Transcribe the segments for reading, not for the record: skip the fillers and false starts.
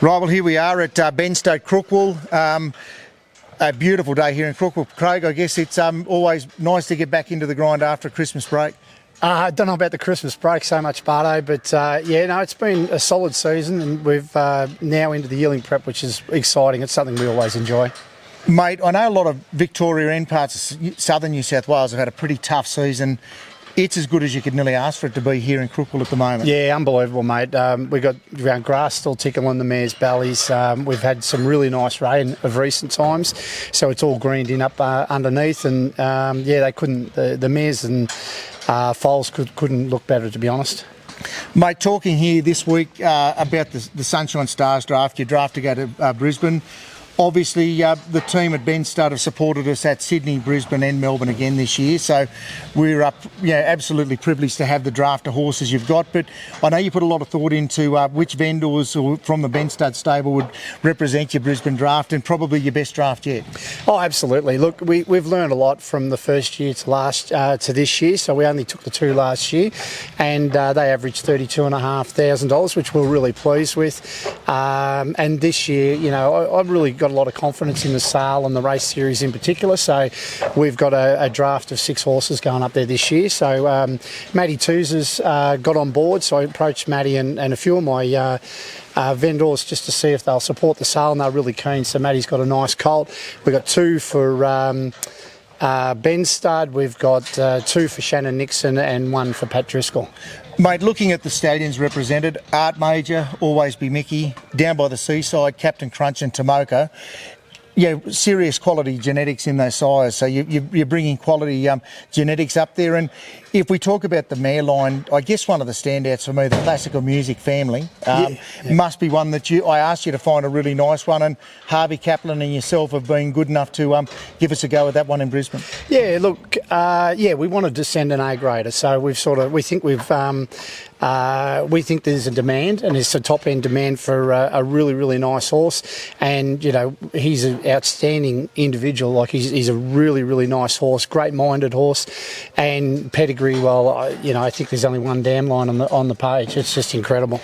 Right, well, here we are at Benstud Crookwell. A beautiful day here in Crookwell. Craig, I guess it's always nice to get back into the grind after a Christmas break. I don't know about the Christmas break so much, Barto, but it's been a solid season, and we've now into the yearling prep, which is exciting. It's something we always enjoy. Mate, I know a lot of Victoria and parts of southern New South Wales have had a pretty tough season. It's as good as you could nearly ask for it to be here in Crookwell at the moment. Yeah, unbelievable, mate. We've got grass still tickling the mares' bellies. We've had some really nice rain of recent times, so it's all greened in up underneath. And they couldn't. The mares and foals couldn't look better, to be honest. Mate, talking here this week about the Sunshine Stars draft, your draft to go to Brisbane. Obviously, the team at Benstud have supported us at Sydney, Brisbane and Melbourne again this year, so we're absolutely privileged to have the draft of horses you've got. But I know you put a lot of thought into which vendors from the Benstud stable would represent your Brisbane draft, and probably your best draft yet. Oh, absolutely. Look, we've learned a lot from the first year to this year, so we only took the two last year, and they averaged $32,500, which we're really pleased with. And this year, I've really got a lot of confidence in the sale and the race series in particular, so we've got a draft of 6 horses going up there this year. So Matty Toozer's got on board, so I approached Matty and a few of my vendors just to see if they'll support the sale, and they're really keen. So Matty's got a nice colt. We've got 2 for Benstud, we've got 2 for Shannon Nixon and 1 for Pat Driscoll. Mate, looking at the stallions represented, Art Major, Always Be Mickey, Down by the Seaside, Captain Crunch and Tomoka. Yeah, serious quality genetics in those sires. So you're bringing quality genetics up there. And if we talk about the mare line, I guess one of the standouts for me, the classical music family, must be one that I asked you to find a really nice one. And Harvey Kaplan and yourself have been good enough to give us a go at that one in Brisbane. Yeah, look, we wanted to send an A-grader. So we think there's a demand, and it's a top-end demand for a really, really nice horse. And, he's an outstanding individual. Like, he's a really, really nice horse, great-minded horse, and pedigree. Well, I think there's only one damn line on the page. It's just incredible.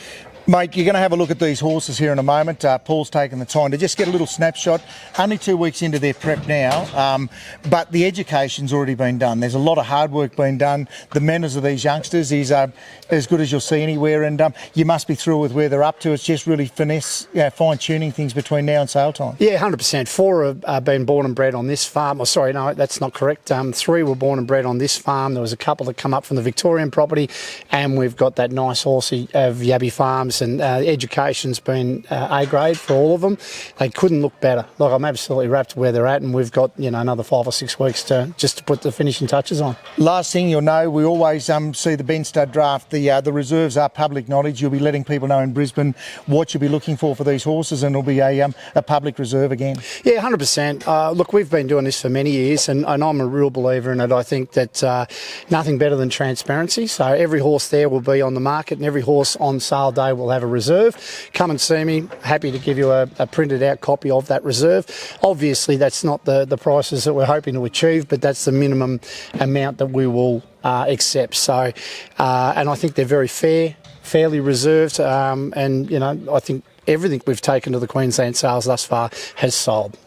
Mate, you're going to have a look at these horses here in a moment. Paul's taken the time to just get a little snapshot. Only 2 weeks into their prep now, but the education's already been done. There's a lot of hard work being done. The manners of these youngsters is as good as you'll see anywhere, and you must be thrilled with where they're up to. It's just really finesse, fine-tuning things between now and sale time. Yeah, 100%. 4 have been born and bred on this farm. Oh, sorry, no, that's not correct. 3 were born and bred on this farm. There was a couple that come up from the Victorian property, and we've got that nice horse of Yabby Farms. And education's been A-grade for all of them. They couldn't look better. Look, I'm absolutely wrapped where they're at, and we've got another 5 or 6 weeks to put the finishing touches on. Last thing you'll know, we always see the Benstud draft. The reserves are public knowledge. You'll be letting people know in Brisbane what you'll be looking for these horses, and it'll be a public reserve again. Yeah, 100%. Look, we've been doing this for many years, and I'm a real believer in it. I think that nothing better than transparency. So every horse there will be on the market, and every horse on sale day will have a reserve. Come and see me. Happy to give you a printed out copy of that reserve. Obviously, that's not the prices that we're hoping to achieve, but that's the minimum amount that we will accept. So, and I think they're very fairly reserved, and I think everything we've taken to the Queensland sales thus far has sold.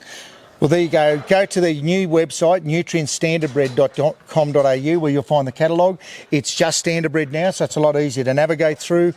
Well, there you go. Go to the new website, nutrientstandardbred.com.au, where you'll find the catalogue. It's just Standardbred now, so it's a lot easier to navigate through.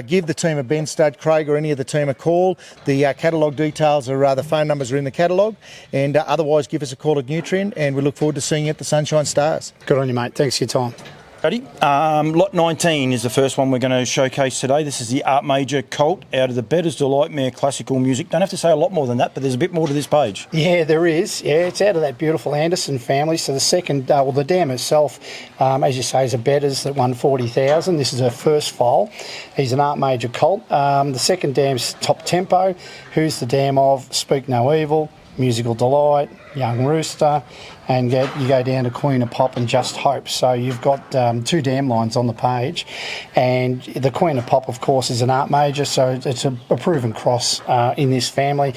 Give the team at Benstud, Craig or any of the team a call. The catalogue details are, the phone numbers are in the catalogue. And otherwise, give us a call at Nutrient, and we look forward to seeing you at the Sunshine Stars. Good on you, mate. Thanks for your time. Ready? Lot 19 is the first one we're going to showcase today. This is the Art Major colt out of the Bettor's Delight Mare Classical Music. Don't have to say a lot more than that, but there's a bit more to this page. Yeah, there is. Yeah, it's out of that beautiful Anderson family. So the second, the dam herself, as you say, is a Bettor's that won 40,000. This is her first foal. He's an Art Major colt. The second dam's Top Tempo, who's the dam of Speak No Evil, Musical Delight, Young Rooster, and you go down to Queen of Pop and Just Hope. So you've got 2 dam lines on the page, and the Queen of Pop, of course, is an art major, so it's a proven cross in this family.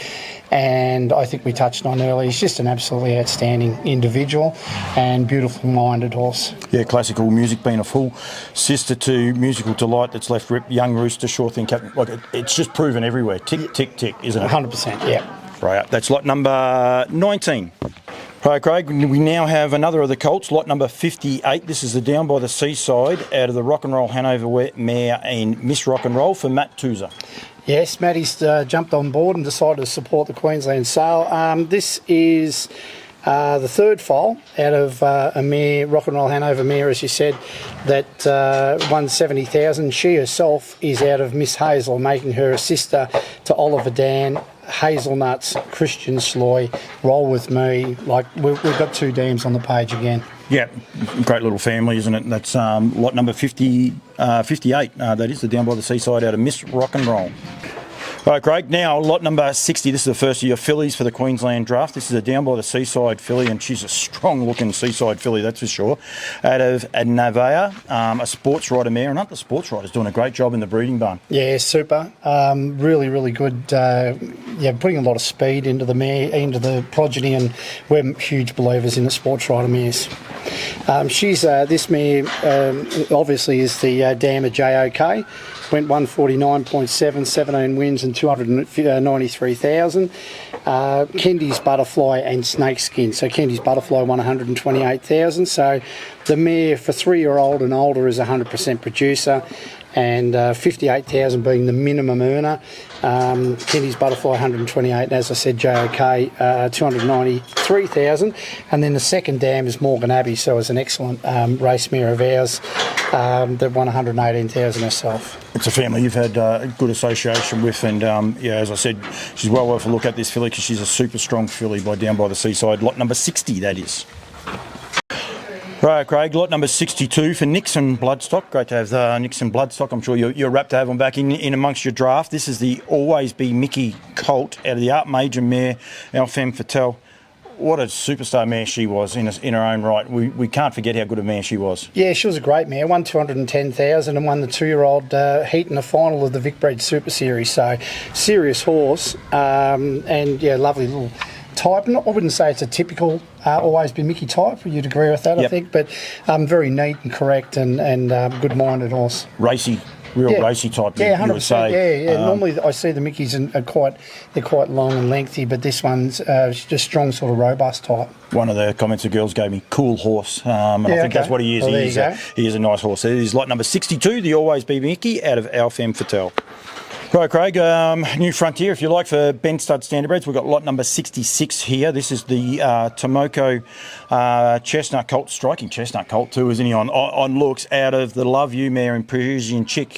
And I think we touched on earlier, he's just an absolutely outstanding individual and beautiful-minded horse. Yeah, classical music being a full sister to Musical Delight that's left rip, Young Rooster, Sure Thing, Captain. Like it's just proven everywhere. Tick, tick, tick, isn't it? 100%, yeah. Right, that's lot number 19. Right, Craig, we now have another of the colts, lot number 58. This is the Down by the Seaside out of the Rock and Roll Hanover mare and Miss Rock and Roll for Matt Toozer. Yes, Matty's jumped on board and decided to support the Queensland sale. This is the third foal out of a mare, Rock and Roll Hanover mare, as you said, that won 70,000. She herself is out of Miss Hazel, making her a sister to Oliver Dan, Hazelnuts, Christian Sloy, Roll With Me. Like, we've got 2 dams on the page again. Yeah, great little family, isn't it? That's lot number 58. That is the Down by the Seaside out of Miss Rock and Roll. Right, Craig, now lot number 60. This is the first of your fillies for the Queensland draft. This is a Down by the Seaside filly, and she's a strong-looking seaside filly, that's for sure. Out of Navea, a sports rider mare, and the sports rider's doing a great job in the breeding barn. Yeah, super. Really, really good. Putting a lot of speed into the mare, into the progeny, and we're huge believers in the sports rider mares. This mare obviously is the dam of JOK. Went 149.7, 17 wins and 293,000. Kendy's Butterfly and Snakeskin. So Kendy's Butterfly won 128,000. So the mare for 3-year-old and older is 100% producer, and 58,000 being the minimum earner. Kenny's Butterfly 128, and as I said, JOK 293,000. And then the second dam is Morgan Abbey, so it's an excellent race mare of ours that won 118,000 herself. It's a family you've had a good association with, and as I said, she's well worth a look at this filly because she's a super strong filly by Down by the Seaside. Lot number 60, that is. Right, Craig, lot number 62 for Nixon Bloodstock. Great to have Nixon Bloodstock. I'm sure you're rapt to have them back in amongst your draft. This is the Always Be Mickey colt out of the Art Major mare, Our Femme Fatale. What a superstar mare she was in her own right. We can't forget how good a mare she was. Yeah, she was a great mare. Won 210,000 and won the 2-year-old heat in the final of the Vic Breed Super Series. So, serious horse, and yeah, lovely little type. I wouldn't say it's a typical Always Be Mickey type. You'd agree with that, yep. I think. But very neat and correct and good-minded horse. Racy. Racy type, yeah, 100%, you would say. Yeah. Normally I see the Mickeys and they're quite long and lengthy, but this one's just strong, sort of robust type. One of the comments the girls gave me, cool horse. I think that's what he is. Well, he is a nice horse. It is lot number 62, the Always Be Mickey out of Our Femme Fatale. Right, Craig, new frontier, if you like, for Benstud Standardbreds. We've got lot number 66 here. This is the Tomoko chestnut colt, striking chestnut colt too, isn't he, on looks, out of the Love You mare and Parisian Chick.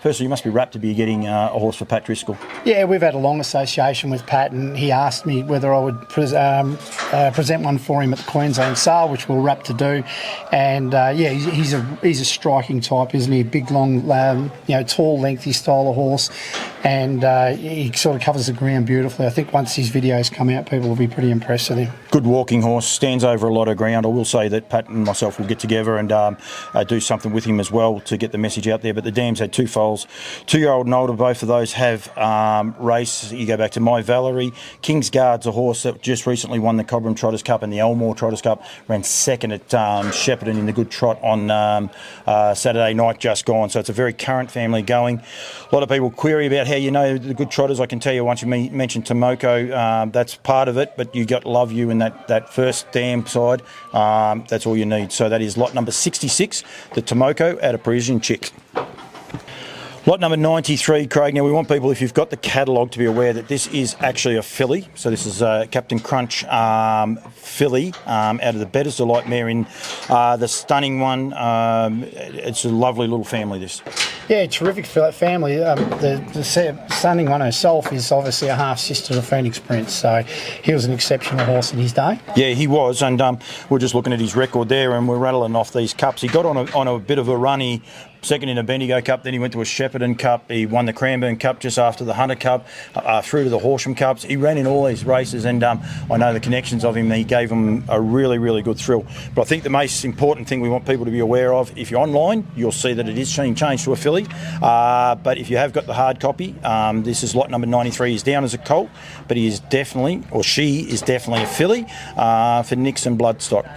Firstly, you must be rapt to be getting a horse for Pat Driscoll. Yeah, we've had a long association with Pat, and he asked me whether I would present one for him at the Queensland sale, which we're rapt to do. And he's a striking type, isn't he? Big, long, tall, lengthy style of horse, and he sort of covers the ground beautifully. I think once his videos come out, people will be pretty impressed with him. Good walking horse, stands over a lot of ground. I will say that Pat and myself will get together and do something with him as well to get the message out there. But the Dams had 2 foals. 2-year-old and older, both of those have race. You go back to My Valerie. Kingsguard's a horse that just recently won the Cobram Trotters Cup and the Elmore Trotters Cup. Ran second at Shepparton in the good trot on Saturday night just gone. So it's a very current family going. A lot of people query about how you know the good trotters. I can tell you once you mentioned Tomoko, that's part of it, but you got Love You in that first dam side. That's all you need. So that is lot number 66, the Tomoko out of Parisian Chick. Lot number 93, Craig. Now, we want people, if you've got the catalogue, to be aware that this is actually a filly. So this is Captain Crunch filly out of the Better's Delight mare in the stunning one. It's a lovely little family, this. Yeah, terrific family. The stunning one herself is obviously a half-sister to Phoenix Prince, so he was an exceptional horse in his day. Yeah, he was, and we're just looking at his record there, and we're rattling off these cups. He got on a bit of a run. He second in a Bendigo Cup, then he went to a Shepparton Cup, he won the Cranbourne Cup just after the Hunter Cup, through to the Horsham Cups. He ran in all these races, and I know the connections of him, he gave them a really, really good thrill. But I think the most important thing we want people to be aware of, if you're online, you'll see that it is being changed to a filly. But if you have got the hard copy, this is lot number 93. He's down as a colt, but he is definitely, or she is definitely a filly for Nixon bloodstock.